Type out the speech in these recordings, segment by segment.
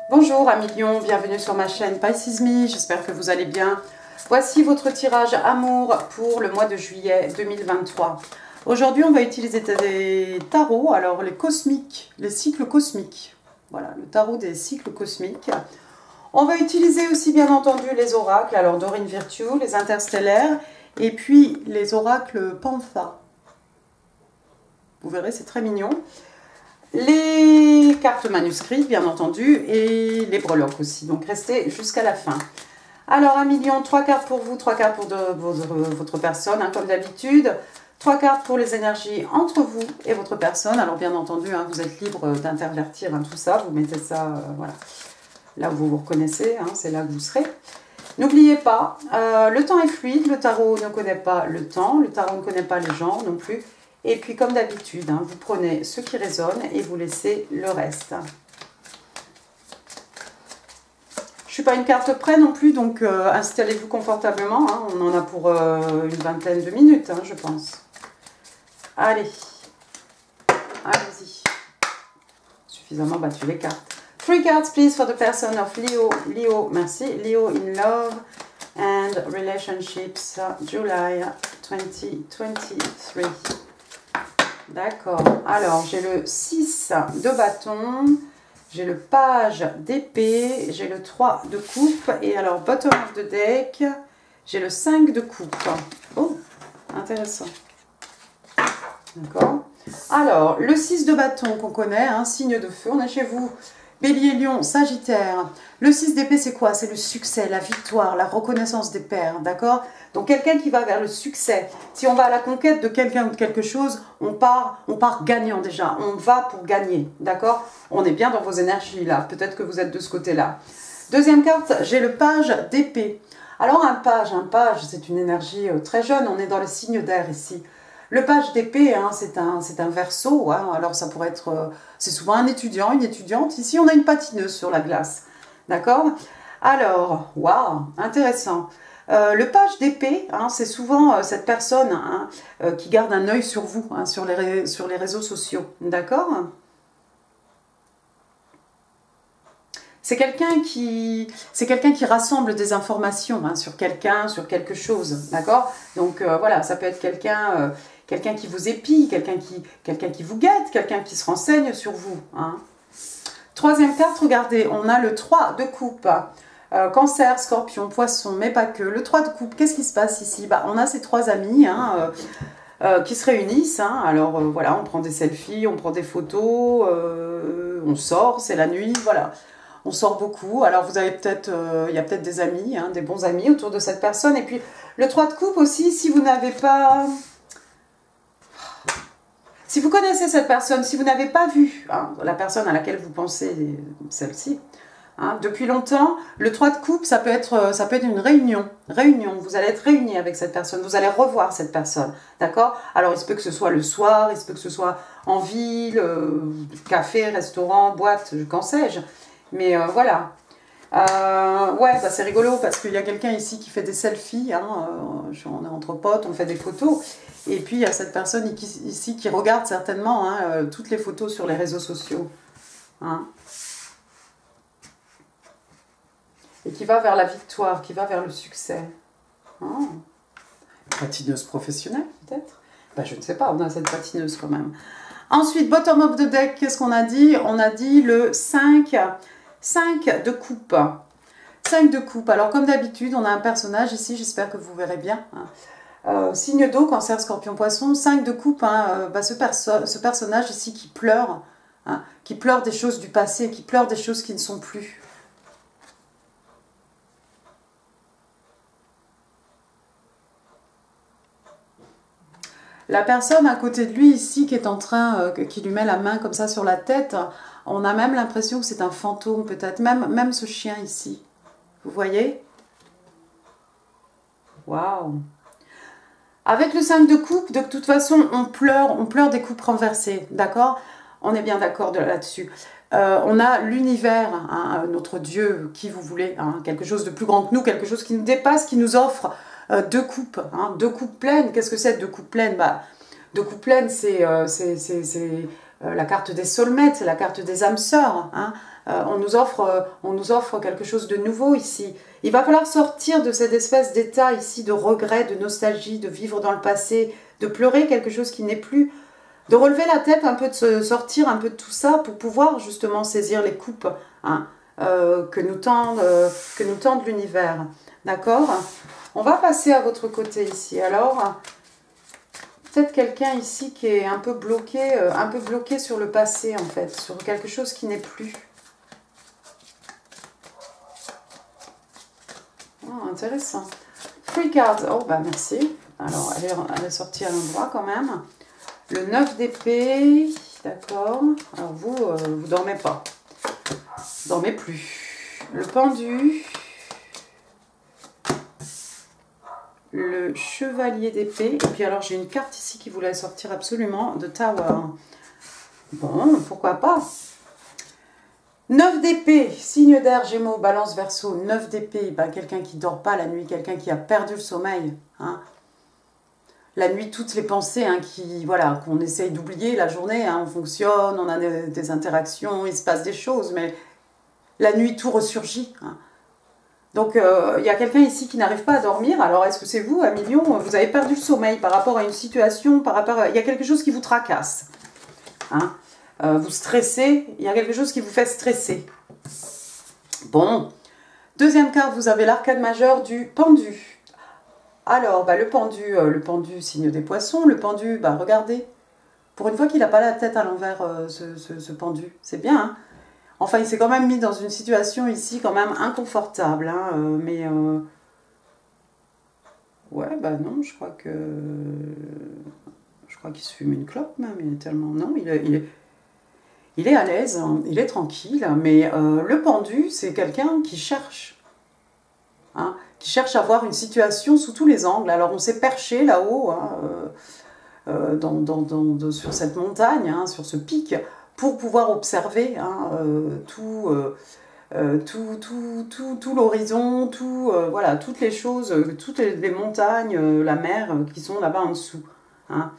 Bonjour amis Lion, bienvenue sur ma chaîne Pisces Me, j'espère que vous allez bien. Voici votre tirage amour pour le mois de juillet 2023. Aujourd'hui on va utiliser des tarots, alors les cosmiques, les cycles cosmiques. Voilà, le tarot des cycles cosmiques. On va utiliser aussi bien entendu les oracles, alors Dorine Virtue, les interstellaires, et puis les oracles Pantha. Vous verrez, c'est très mignon. Les cartes manuscrites, bien entendu, et les breloques aussi. Donc, restez jusqu'à la fin. Alors, 1 million, 3 cartes pour vous, 3 cartes pour votre personne, hein, comme d'habitude. 3 cartes pour les énergies entre vous et votre personne. Alors, bien entendu, hein, vous êtes libre d'intervertir hein, tout ça. Vous mettez ça, voilà, là où vous vous reconnaissez, hein, c'est là que vous serez. N'oubliez pas, le temps est fluide, le tarot ne connaît pas le temps, le tarot ne connaît pas les gens non plus. Et puis, comme d'habitude, hein, vous prenez ce qui résonne et vous laissez le reste. Je ne suis pas une carte près non plus, donc installez-vous confortablement. Hein, on en a pour une vingtaine de minutes, hein, je pense. Allez, allez-y. Suffisamment battu les cartes. 3 cards, please, for the person of Leo. Leo, merci. Leo in love and relationships, July 2023. D'accord, alors j'ai le 6 de bâton, j'ai le page d'épée, j'ai le 3 de coupe, et alors bottom of the deck, j'ai le 5 de coupe. Oh, intéressant. D'accord. Alors, le 6 de bâton qu'on connaît, hein, signe de feu, on est chez vous. Bélier, Lion, Sagittaire. Le 6 d'épée, c'est quoi? C'est le succès, la victoire, la reconnaissance des pairs, d'accord? Donc, quelqu'un qui va vers le succès. Si on va à la conquête de quelqu'un ou de quelque chose, on part gagnant déjà. On va pour gagner, d'accord? On est bien dans vos énergies, là. Peut-être que vous êtes de ce côté-là. Deuxième carte, j'ai le page d'épée. Alors, un page, c'est une énergie très jeune. On est dans le signe d'air ici. Le page d'épée, hein, c'est un verseau, hein, alors ça pourrait être, c'est souvent un étudiant, une étudiante. Ici, on a une patineuse sur la glace, d'accord? Alors, waouh, intéressant. Le page d'épée, hein, c'est souvent cette personne hein, qui garde un œil sur vous, hein, sur les réseaux sociaux, d'accord? C'est quelqu'un qui rassemble des informations hein, sur quelqu'un, sur quelque chose, d'accord? Donc voilà, ça peut être quelqu'un qui vous épie, quelqu'un qui vous guette, quelqu'un qui se renseigne sur vous. Hein. Troisième carte, regardez, on a le 3 de coupe. Cancer, Scorpion, Poisson, mais pas que. Le 3 de coupe, qu'est-ce qui se passe ici? Bah, on a ces 3 amis hein, qui se réunissent. Hein. Alors voilà, on prend des selfies, on prend des photos, on sort, c'est la nuit, voilà. On sort beaucoup, alors vous avez peut-être, il y a peut-être des amis, hein, des bons amis autour de cette personne. Et puis le 3 de coupe aussi, si vous n'avez pas... Si vous connaissez cette personne, si vous n'avez pas vu hein, la personne à laquelle vous pensez, celle-ci, hein, depuis longtemps, le 3 de coupe, ça peut être une réunion. Vous allez être réunis avec cette personne, vous allez revoir cette personne, d'accord? Alors il se peut que ce soit le soir, il se peut que ce soit en ville, café, restaurant, boîte, qu'en sais-je. Mais voilà. Ouais, bah c'est rigolo parce qu'il y a quelqu'un ici qui fait des selfies. Hein, on est entre potes, on fait des photos. Et puis il y a cette personne ici qui regarde certainement hein, toutes les photos sur les réseaux sociaux. Hein, et qui va vers la victoire, qui va vers le succès. Oh. Patineuse professionnelle, peut-être? Bah, je ne sais pas, on a cette patineuse quand même. Ensuite, bottom of the deck, qu'est-ce qu'on a dit? On a dit le 5 de coupe. 5 de coupe. Alors, comme d'habitude, on a un personnage ici, j'espère que vous verrez bien. Hein. Signe d'eau, Cancer, Scorpion, Poisson. 5 de coupe, hein, bah, ce personnage ici qui pleure. Hein, qui pleure des choses du passé, qui pleure des choses qui ne sont plus. La personne à côté de lui ici qui est en train, qui lui met la main comme ça sur la tête, on a même l'impression que c'est un fantôme peut-être, même ce chien ici. Vous voyez? Waouh! Avec le 5 de coupe, de toute façon, on pleure des coupes renversées, d'accord? On est bien d'accord là-dessus. On a l'univers, hein, notre Dieu, qui vous voulez, hein, quelque chose de plus grand que nous, quelque chose qui nous dépasse, qui nous offre 2 coupes, hein, 2 coupes pleines. Qu'est-ce que c'est 2 coupes pleines? Bah, 2 coupes pleines, c'est la carte des soulmates, c'est la carte des âmes sœurs. Hein. on nous offre quelque chose de nouveau ici. Il va falloir sortir de cette espèce d'état ici de regret, de nostalgie, de vivre dans le passé, de pleurer quelque chose qui n'est plus, de relever la tête un peu, de se sortir un peu de tout ça pour pouvoir justement saisir les coupes hein, que nous tend l'univers. D'accord? On va passer à votre côté ici. Alors, peut-être quelqu'un ici qui est un peu bloqué sur le passé en fait, sur quelque chose qui n'est plus. Oh, intéressant. Free cards. Oh, bah merci. Alors, elle est sortie à l'endroit quand même. Le 9 d'épée. D'accord. Alors, vous dormez pas. Vous dormez plus. Le pendu. Le chevalier d'épée. Et puis, alors, j'ai une carte ici qui voulait sortir absolument de Tower. Bon, pourquoi pas. 9 d'épée, signe d'air, Gémeaux, Balance, Verseau, 9 d'épée, bah, quelqu'un qui ne dort pas la nuit, quelqu'un qui a perdu le sommeil. Hein. La nuit, toutes les pensées voilà, qu'on essaye d'oublier la journée, hein, on fonctionne, on a des interactions, il se passe des choses, mais la nuit, tout ressurgit. Hein. Donc, il y a quelqu'un ici qui n'arrive pas à dormir. Alors, est-ce que c'est vous, Million? Vous avez perdu le sommeil par rapport à une situation, il y a quelque chose qui vous tracasse. Hein. Vous stressez, il y a quelque chose qui vous fait stresser. Bon, deuxième carte, vous avez l'arcade majeur du pendu. Alors, bah, le pendu, signe des poissons. Le pendu, bah, regardez. Pour une fois qu'il n'a pas la tête à l'envers, ce pendu. C'est bien, hein. Enfin, il s'est quand même mis dans une situation ici quand même inconfortable. Hein, ouais, bah non, je crois qu'il se fume une clope même. Il est tellement... Non, il est à l'aise, hein, il est tranquille, mais le pendu, c'est quelqu'un qui cherche. Hein, qui cherche à voir une situation sous tous les angles. Alors, on s'est perché là-haut, hein, sur cette montagne, hein, sur ce pic, pour pouvoir observer hein, tout l'horizon, voilà, toutes les choses, toutes les montagnes, la mer qui sont là-bas en dessous. Hein.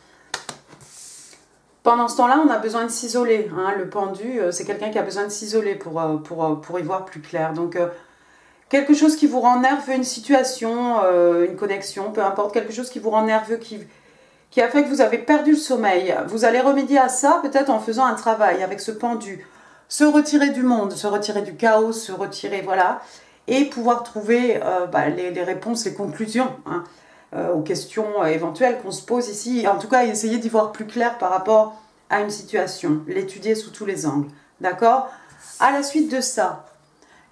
Pendant ce temps-là, on a besoin de s'isoler. Hein. Le pendu, c'est quelqu'un qui a besoin de s'isoler pour y voir plus clair. Donc, quelque chose qui vous rend nerveux, une situation, une connexion, peu importe, quelque chose qui vous rend nerveux, qui a fait que vous avez perdu le sommeil. Vous allez remédier à ça peut-être en faisant un travail avec ce pendu. Se retirer du monde, se retirer du chaos, se retirer, voilà, et pouvoir trouver les réponses, les conclusions, hein. Aux questions éventuelles qu'on se pose ici. En tout cas, essayer d'y voir plus clair par rapport à une situation. L'étudier sous tous les angles. D'accord? À la suite de ça,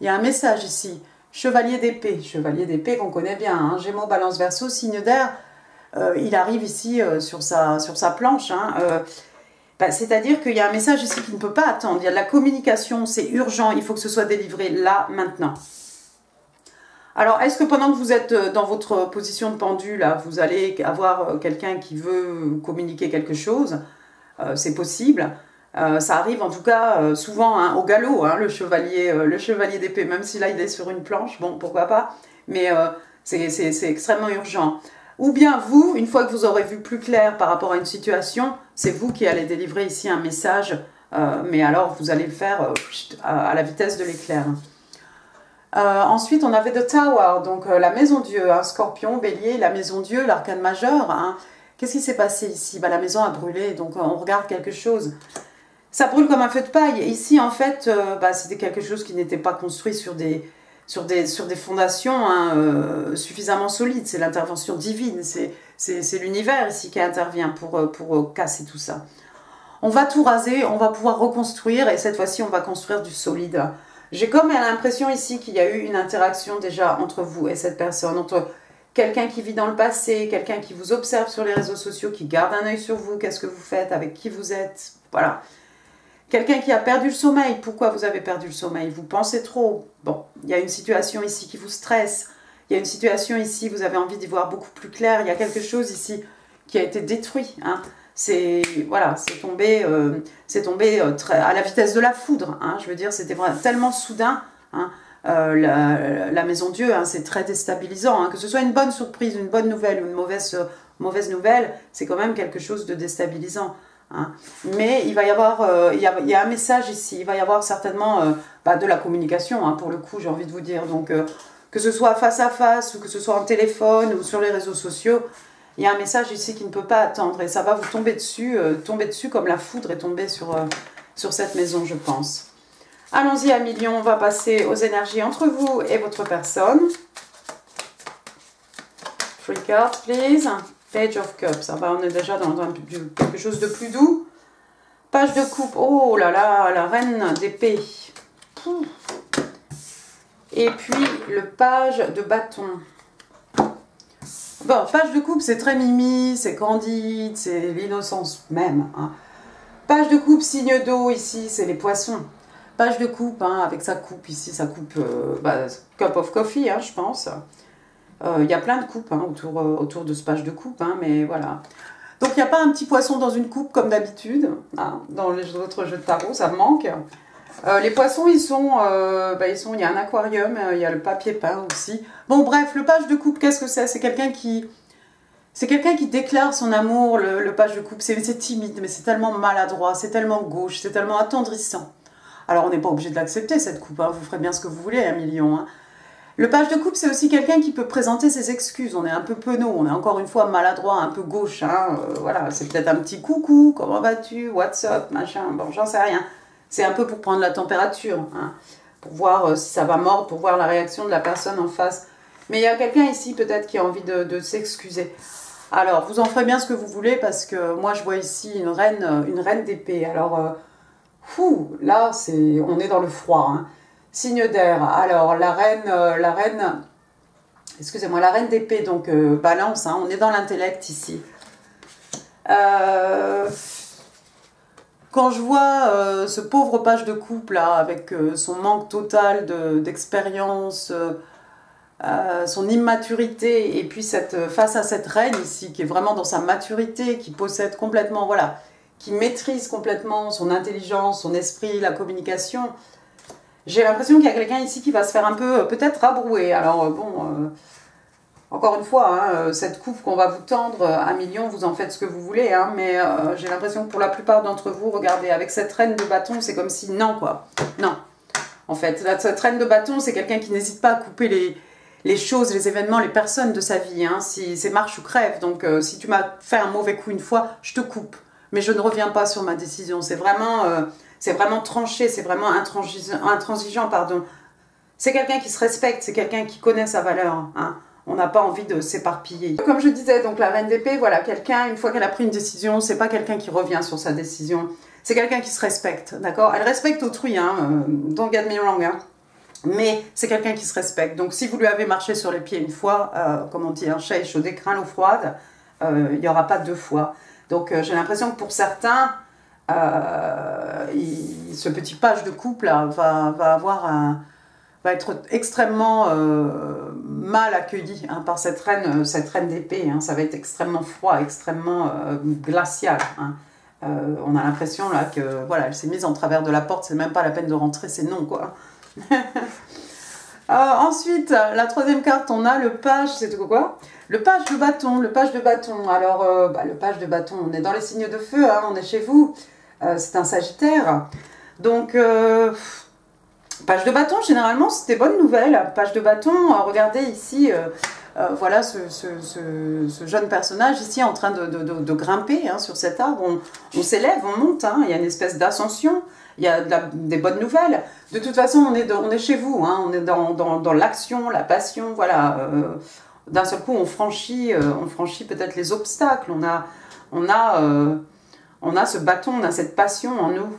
il y a un message ici. Chevalier d'épée. Chevalier d'épée qu'on connaît bien. Hein, Gémeaux, Balance, Verseau, signe d'air. Il arrive ici sur sa planche. Hein, c'est-à-dire qu'il y a un message ici qui ne peut pas attendre. Il y a de la communication. C'est urgent. Il faut que ce soit délivré là, maintenant. Alors, est-ce que pendant que vous êtes dans votre position de pendu, là, vous allez avoir quelqu'un qui veut communiquer quelque chose? C'est possible. Ça arrive en tout cas souvent hein, au galop, hein, le chevalier d'épée, même si là il est sur une planche, bon, pourquoi pas. Mais c'est extrêmement urgent. Ou bien vous, une fois que vous aurez vu plus clair par rapport à une situation, c'est vous qui allez délivrer ici un message, mais alors vous allez le faire à la vitesse de l'éclair. Ensuite, on avait The Tower, donc la maison Dieu, hein, Scorpion, Bélier, la maison Dieu, l'arcane majeur. Hein. Qu'est-ce qui s'est passé ici? La maison a brûlé, donc on regarde quelque chose. Ça brûle comme un feu de paille. Ici, en fait, c'était quelque chose qui n'était pas construit sur des fondations hein, suffisamment solides. C'est l'intervention divine, c'est l'univers ici qui intervient pour casser tout ça. On va tout raser, on va pouvoir reconstruire, et cette fois-ci, on va construire du solide. J'ai comme l'impression ici qu'il y a eu une interaction déjà entre vous et cette personne, entre quelqu'un qui vit dans le passé, quelqu'un qui vous observe sur les réseaux sociaux, qui garde un œil sur vous, qu'est-ce que vous faites, avec qui vous êtes, voilà. Quelqu'un qui a perdu le sommeil, pourquoi vous avez perdu le sommeil? Vous pensez trop. Bon, il y a une situation ici qui vous stresse, il y a une situation ici, vous avez envie d'y voir beaucoup plus clair, il y a quelque chose ici qui a été détruit, hein. C'est tombé à la vitesse de la foudre. Hein, je veux dire, c'était tellement soudain. Hein, la maison Dieu, hein, c'est très déstabilisant. Hein, que ce soit une bonne surprise, une bonne nouvelle ou une mauvaise nouvelle, c'est quand même quelque chose de déstabilisant. Hein. Mais il va y avoir, il y a un message ici, il va y avoir certainement de la communication, hein, pour le coup, j'ai envie de vous dire. Donc, que ce soit face à face, ou que ce soit en téléphone, ou sur les réseaux sociaux, il y a un message ici qui ne peut pas attendre. Et ça va vous tomber dessus comme la foudre est tombée sur cette maison, je pense. Allons-y à millions, on va passer aux énergies entre vous et votre personne. Three cards, please. Page of Cups. Ah bah, on est déjà dans quelque chose de plus doux. Page de coupe. Oh là là, la reine d'épée. Et puis, le page de bâton. Bon, page de coupe, c'est très mimi, c'est candide, c'est l'innocence même. Hein. Page de coupe, signe d'eau, ici, c'est les poissons. Page de coupe, hein, avec sa coupe, ici, sa coupe, cup of coffee, hein, je pense. Il y a plein de coupes hein, autour de ce page de coupe, hein, mais voilà. Donc il n'y a pas un petit poisson dans une coupe comme d'habitude, hein, dans les autres jeux de tarot, ça me manque. Les poissons, il y a un aquarium, il y a le papier peint aussi. Bon bref, le page de coupe, qu'est-ce que c'est? C'est quelqu'un qui déclare son amour, le page de coupe. C'est timide, mais c'est tellement maladroit, c'est tellement gauche, c'est tellement attendrissant. Alors on n'est pas obligé de l'accepter cette coupe, hein, vous ferez bien ce que vous voulez, un million. Hein. Le page de coupe, c'est aussi quelqu'un qui peut présenter ses excuses. On est un peu penaud, on est encore une fois maladroit, un peu gauche. Hein. Voilà, c'est peut-être un petit coucou, comment vas-tu, what's up, machin, bon, j'en sais rien. C'est un peu pour prendre la température, hein, pour voir si ça va mordre, pour voir la réaction de la personne en face. Mais il y a quelqu'un ici peut-être qui a envie de s'excuser. Alors, vous en ferez bien ce que vous voulez parce que moi, je vois ici une reine d'épée. Alors, là, on est dans le froid, hein. Signe d'air. Alors, la reine d'épée, donc balance, hein, on est dans l'intellect ici. Quand je vois ce pauvre page de coupe là, avec son manque total d'expérience, son immaturité, et puis face à cette reine ici, qui est vraiment dans sa maturité, qui possède complètement, voilà, qui maîtrise complètement son intelligence, son esprit, la communication, j'ai l'impression qu'il y a quelqu'un ici qui va se faire un peu, peut-être rabrouer. Alors bon, encore une fois, hein, cette coupe qu'on va vous tendre à millions, vous en faites ce que vous voulez, hein, mais j'ai l'impression que pour la plupart d'entre vous, regardez, avec cette reine de bâton, c'est comme si, non quoi, non. En fait, cette reine de bâton, c'est quelqu'un qui n'hésite pas à couper les choses, les événements, les personnes de sa vie, hein, si c'est marche ou crève. Donc si tu m'as fait un mauvais coup une fois, je te coupe. Mais je ne reviens pas sur ma décision, c'est vraiment tranché, c'est vraiment intransigeant, pardon. C'est quelqu'un qui se respecte, c'est quelqu'un qui connaît sa valeur. Hein. On n'a pas envie de s'éparpiller. Comme je disais, donc la reine d'épée, voilà, quelqu'un, une fois qu'elle a pris une décision, c'est pas quelqu'un qui revient sur sa décision. C'est quelqu'un qui se respecte, d'accord? Elle respecte autrui, hein, don't get me wrong, hein. Mais c'est quelqu'un qui se respecte. Donc si vous lui avez marché sur les pieds une fois, comme on dit, un chat échaudé craint l'eau froide, il n'y aura pas deux fois. Donc j'ai l'impression que pour certains, ce petit page de couple là, va être extrêmement mal accueilli hein, par cette reine d'épée. Hein. Ça va être extrêmement froid, extrêmement glacial. Hein. On a l'impression là que voilà, elle s'est mise en travers de la porte, c'est même pas la peine de rentrer, c'est non quoi. Ensuite, la troisième carte, on a le page, c'est quoi? Le page de bâton, le page de bâton. Alors, le page de bâton, on est dans les signes de feu, hein, on est chez vous. C'est un Sagittaire. Donc, page de bâton, généralement, c'est des bonnes nouvelles. Page de bâton, regardez ici, voilà ce jeune personnage ici en train de grimper hein, sur cet arbre. On s'élève, on monte, hein, il y a une espèce d'ascension. Il y a des bonnes nouvelles. De toute façon, on est chez vous, hein, on est dans l'action, la passion, voilà. D'un seul coup, on franchit peut-être les obstacles. On a ce bâton, on a cette passion en nous.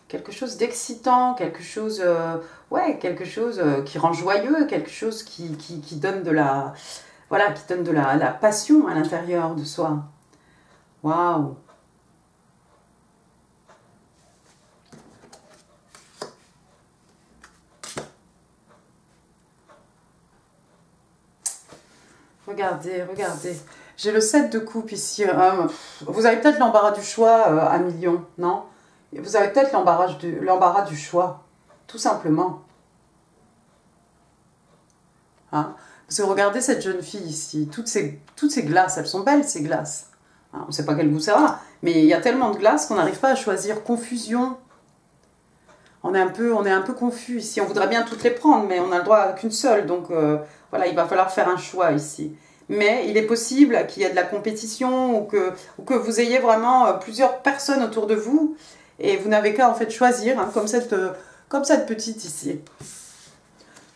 Quelque chose d'excitant, quelque chose qui rend joyeux, quelque chose qui donne de la... Voilà, qui donne de la passion à l'intérieur de soi. Waouh! Regardez, regardez. J'ai le 7 de coupe ici. Vous avez peut-être l'embarras du choix à millions, non? Vous avez peut-être l'embarras du choix, tout simplement. Hein. Parce que regardez cette jeune fille ici, toutes ces glaces, elles sont belles ces glaces. Hein, on ne sait pas quel goût ça a, mais il y a tellement de glaces qu'on n'arrive pas à choisir. Confusion. On est un peu confus ici. On voudrait bien toutes les prendre, mais on n'a le droit qu'une seule. Donc voilà, il va falloir faire un choix ici. Mais il est possible qu'il y ait de la compétition ou que vous ayez vraiment plusieurs personnes autour de vous et vous n'avez qu'à en fait choisir, hein, comme cette petite ici.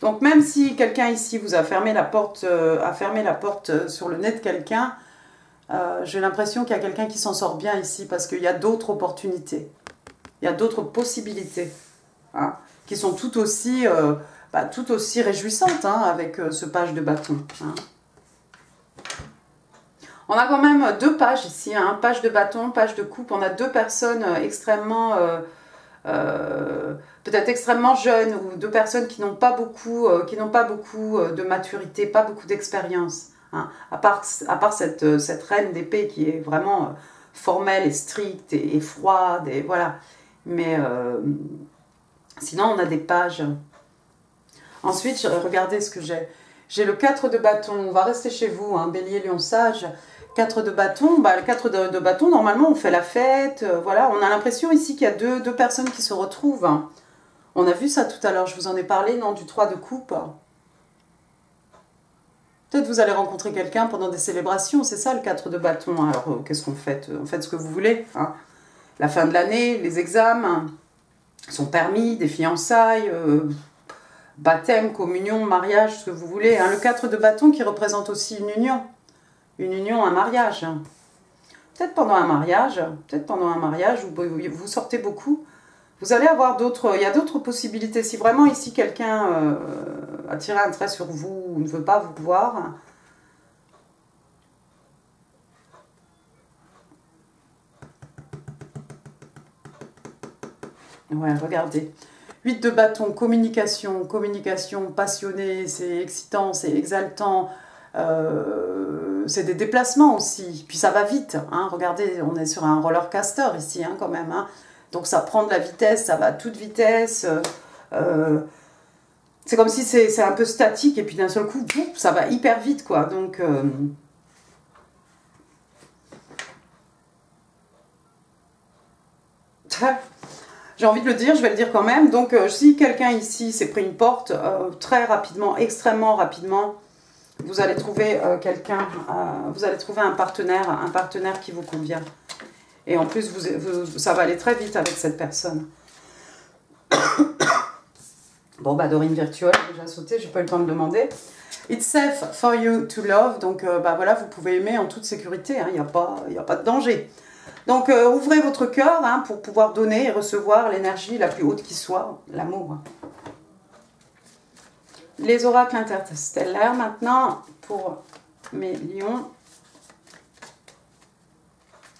Donc même si quelqu'un ici vous a fermé la porte, sur le nez de quelqu'un, j'ai l'impression qu'il y a quelqu'un qui s'en sort bien ici parce qu'il y a d'autres opportunités, il y a d'autres possibilités, hein, qui sont tout aussi réjouissantes, hein, avec ce page de bâton. Hein. On a quand même deux pages ici, hein, page de bâton, page de coupe. On a deux personnes extrêmement, peut-être extrêmement jeunes, ou deux personnes qui n'ont pas beaucoup, de maturité, pas beaucoup d'expérience. Hein, à part cette reine d'épée qui est vraiment formelle et stricte et froide, et voilà. Mais sinon, on a des pages. Ensuite, regardez ce que j'ai. J'ai le 4 de bâton. On va rester chez vous, hein, Bélier, Lion, Sage. 4 de bâton, le 4 de bâton, normalement on fait la fête, voilà, on a l'impression ici qu'il y a deux personnes qui se retrouvent. Hein. On a vu ça tout à l'heure, je vous en ai parlé, non, du 3 de coupe. Peut-être vous allez rencontrer quelqu'un pendant des célébrations, c'est ça le 4 de bâton. Alors qu'est-ce qu'on fait? Faites ce que vous voulez. Hein. La fin de l'année, les examens sont permis, des fiançailles, baptême, communion, mariage, ce que vous voulez. Hein. Le 4 de bâton qui représente aussi une union. Une union, un mariage. Peut-être pendant un mariage, vous sortez beaucoup. Vous allez avoir il y a d'autres possibilités. Si vraiment ici quelqu'un a tiré un trait sur vous ou ne veut pas vous voir, ouais, regardez. 8 de bâton, communication passionnée, c'est excitant, c'est exaltant. C'est des déplacements aussi, puis ça va vite, hein. Regardez, on est sur un roller coaster ici, hein, quand même, hein. Donc ça prend de la vitesse, ça va à toute vitesse, c'est comme si c'est un peu statique, et puis d'un seul coup, boum, ça va hyper vite, quoi, donc... J'ai envie de le dire, je vais le dire quand même, donc si quelqu'un ici s'est pris une porte, très rapidement, extrêmement rapidement, vous allez trouver vous allez trouver un partenaire qui vous convient. Et en plus, ça va aller très vite avec cette personne. Bon, Dorine virtuelle, j'ai déjà sauté, j'ai pas eu le temps de demander. It's safe for you to love, donc voilà, vous pouvez aimer en toute sécurité, hein, il n'y a pas de danger. Donc ouvrez votre cœur, hein, pour pouvoir donner et recevoir l'énergie la plus haute qui soit, l'amour. Les oracles interstellaires maintenant pour mes lions.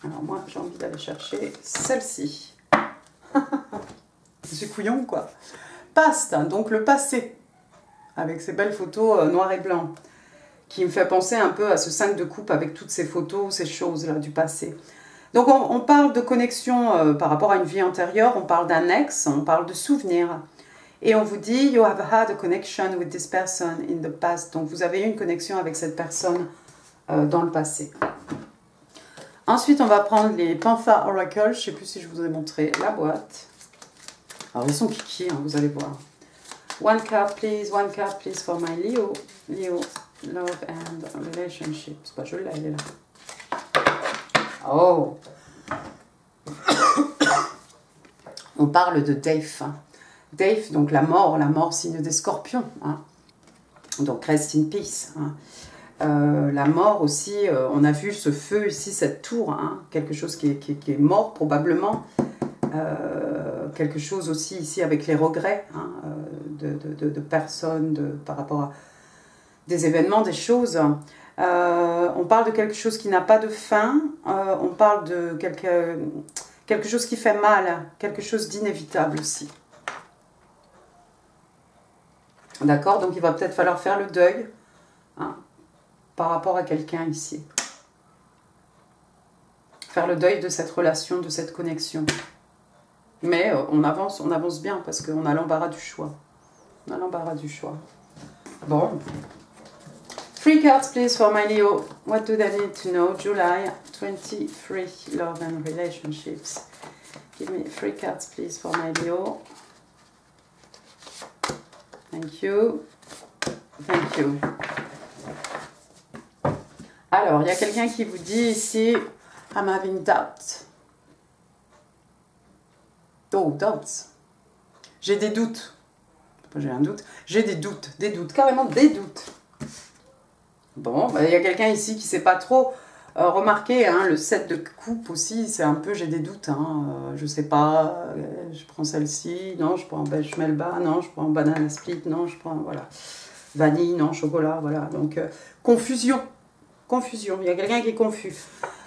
Alors moi j'ai envie d'aller chercher celle-ci. Je suis couillon quoi. Past, donc le passé, avec ces belles photos noir et blanc, qui me fait penser un peu à ce 5 de coupe avec toutes ces photos, ces choses là du passé. Donc on parle de connexion par rapport à une vie antérieure, on parle d'un ex, on parle de souvenirs. Et on vous dit, you have had a connection with this person in the past. Donc vous avez eu une connexion avec cette personne dans le passé. Ensuite, on va prendre les Pantha Oracle. Je ne sais plus si je vous ai montré la boîte. Alors ils sont kiki, hein, vous allez voir. One card please for my Leo. Leo, love and relationships. Je l'ai, elle est là. Oh. On parle de Dave. Dave, donc la mort, signe des scorpions. Hein. Donc rest in peace. Hein. La mort aussi, on a vu ce feu ici, cette tour, hein, quelque chose qui est mort probablement. Quelque chose aussi ici avec les regrets, hein, de personnes, par rapport à des événements, des choses. On parle de quelque chose qui n'a pas de fin. On parle de quelque chose qui fait mal, quelque chose d'inévitable aussi. D'accord, donc il va peut-être falloir faire le deuil, hein, par rapport à quelqu'un ici. Faire le deuil de cette relation, de cette connexion. Mais on avance bien parce qu'on a l'embarras du choix. On a l'embarras du choix. Bon, 3 cards, please, for my Leo. What do they need to know? July 23, love and relationships. Give me 3 cards, please, for my Leo. Thank you. Thank you. Alors, il y a quelqu'un qui vous dit ici, I'm having doubt. Oh, doubts. J'ai des doutes. J'ai un doute. J'ai des doutes, carrément des doutes. Bon, bah, il y a quelqu'un ici qui ne sait pas trop remarquer, hein, le 7 de coupe aussi, c'est un peu, j'ai des doutes, hein, je sais pas, je prends celle-ci, non, je prends melba, non, je prends banana split, non, je prends, voilà, vanille, non, chocolat, voilà, donc confusion, il y a quelqu'un qui est confus.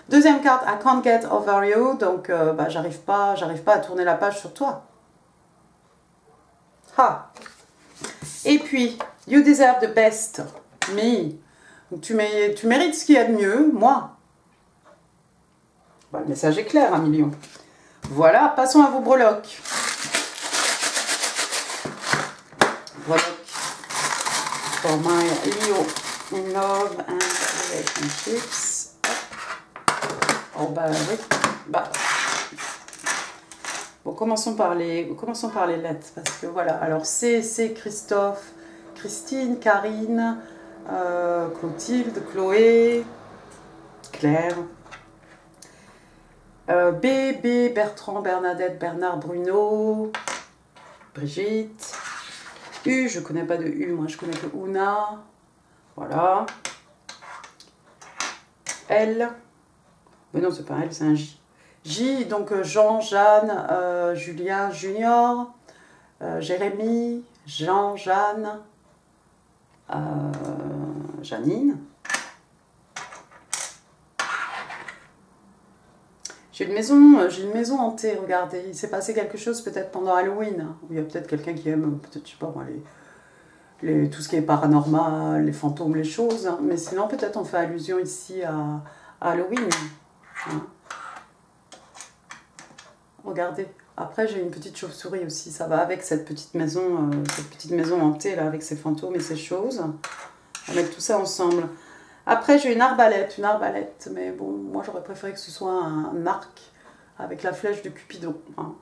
Deuxième carte, I can't get over you, donc bah, j'arrive pas à tourner la page sur toi. Ah. Et puis, you deserve the best, me. Donc, tu mérites ce qu'il y a de mieux, moi. Bah, le message est clair, 1 million. Voilà, passons à vos breloques. Breloques. For my Leo in love and relationships. Oh bah oui. Bah. Bon, commençons par les lettres. Parce que voilà, alors c'est Christophe, Christine, Karine, Clotilde, Chloé, Claire. B, Bertrand, Bernadette, Bernard, Bruno, Brigitte. U, je connais pas de U, moi je connais que Una. Voilà. L. Mais non, c'est pas L, c'est un J. J, donc Jean, Jeanne, Julien, Junior, Jérémy, Jean, Jeanne, Janine. J'ai une maison hantée, regardez. Il s'est passé quelque chose peut-être pendant Halloween. Il y a peut-être quelqu'un qui aime, peut-être, je sais pas moi, tout ce qui est paranormal, les fantômes, les choses. Hein. Mais sinon, peut-être on fait allusion ici à Halloween. Hein. Regardez. Après, j'ai une petite chauve-souris aussi. Ça va avec cette petite maison hantée, là, avec ses fantômes et ses choses. On va mettre tout ça ensemble. Après, j'ai une arbalète, mais bon, moi j'aurais préféré que ce soit un arc avec la flèche de Cupidon. Hein.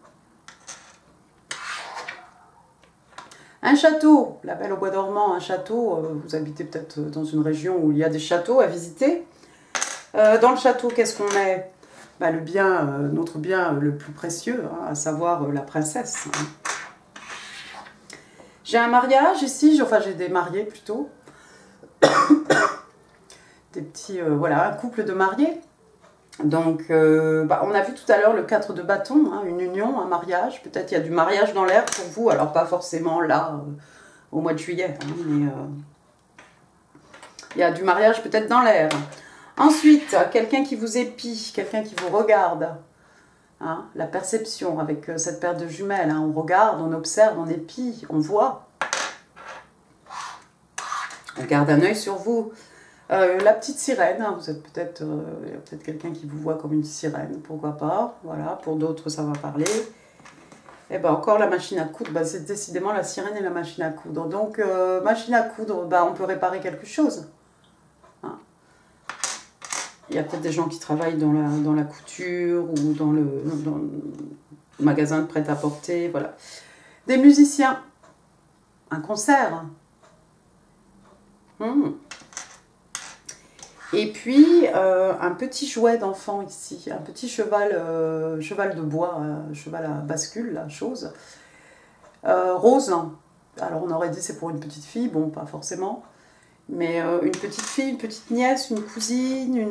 Un château, la Belle au bois dormant, un château, vous habitez peut-être dans une région où il y a des châteaux à visiter. Dans le château, qu'est-ce qu'on met? Bah, notre bien le plus précieux, hein, à savoir la princesse. Hein. J'ai un mariage ici, enfin j'ai des mariés plutôt. Des petits, voilà, un couple de mariés. Donc, bah, on a vu tout à l'heure le 4 de bâton, hein, une union, un mariage. Peut-être il y a du mariage dans l'air pour vous, alors pas forcément là, au mois de juillet, hein, mais il y a du mariage peut-être dans l'air. Ensuite, quelqu'un qui vous épie, quelqu'un qui vous regarde. Hein, la perception avec cette paire de jumelles. Hein, on regarde, on observe, on épie, on voit. On garde un œil sur vous. La petite sirène, hein, vous êtes peut-être, il y a peut-être quelqu'un qui vous voit comme une sirène, pourquoi pas, voilà, pour d'autres ça va parler. Et ben encore la machine à coudre, ben, c'est décidément la sirène et la machine à coudre. Donc machine à coudre, ben, on peut réparer quelque chose. Hein. Il y a peut-être des gens qui travaillent dans la couture ou dans le magasin de prêt-à-porter, voilà. Des musiciens, un concert. Et puis, un petit jouet d'enfant ici, un petit cheval de bois, cheval à bascule, la chose. Rose, alors on aurait dit c'est pour une petite fille, bon, pas forcément. Mais une petite fille, une petite nièce, une cousine,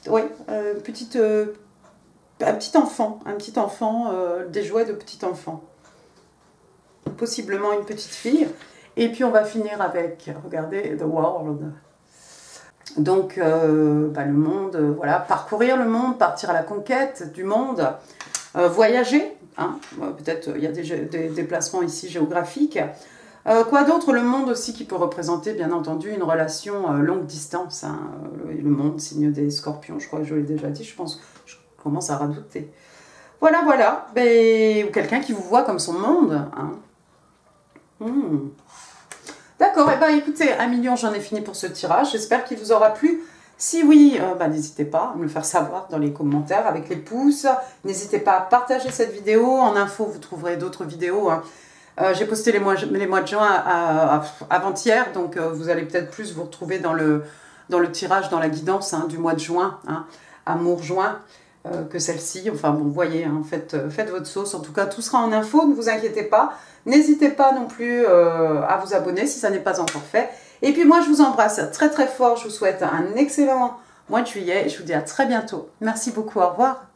oui, un petit enfant, des jouets de petit enfant. Possiblement une petite fille. Et puis on va finir avec, regardez, The World. Donc bah, le monde, voilà, parcourir le monde, partir à la conquête du monde, voyager, hein, peut-être il y a des déplacements ici géographiques. Quoi d'autre? Le monde aussi qui peut représenter bien entendu une relation longue distance. Hein, le monde, signe des scorpions, je crois que je l'ai déjà dit, je pense que je commence à redouter. Voilà, voilà, ou quelqu'un qui vous voit comme son monde. Hein. D'accord, et ben écoutez, 1 million, j'en ai fini pour ce tirage. J'espère qu'il vous aura plu. Si oui, n'hésitez pas à me le faire savoir dans les commentaires avec les pouces. N'hésitez pas à partager cette vidéo. En info, vous trouverez d'autres vidéos. Hein. J'ai posté les mois de juin avant-hier, donc vous allez peut-être plus vous retrouver dans le tirage, dans la guidance du mois de juin, hein, amour juin, que celle-ci. Enfin bon, vous voyez, hein, faites votre sauce. En tout cas, tout sera en info, ne vous inquiétez pas. N'hésitez pas non plus à vous abonner si ça n'est pas encore fait. Et puis moi, je vous embrasse très très fort. Je vous souhaite un excellent mois de juillet et je vous dis à très bientôt. Merci beaucoup, au revoir.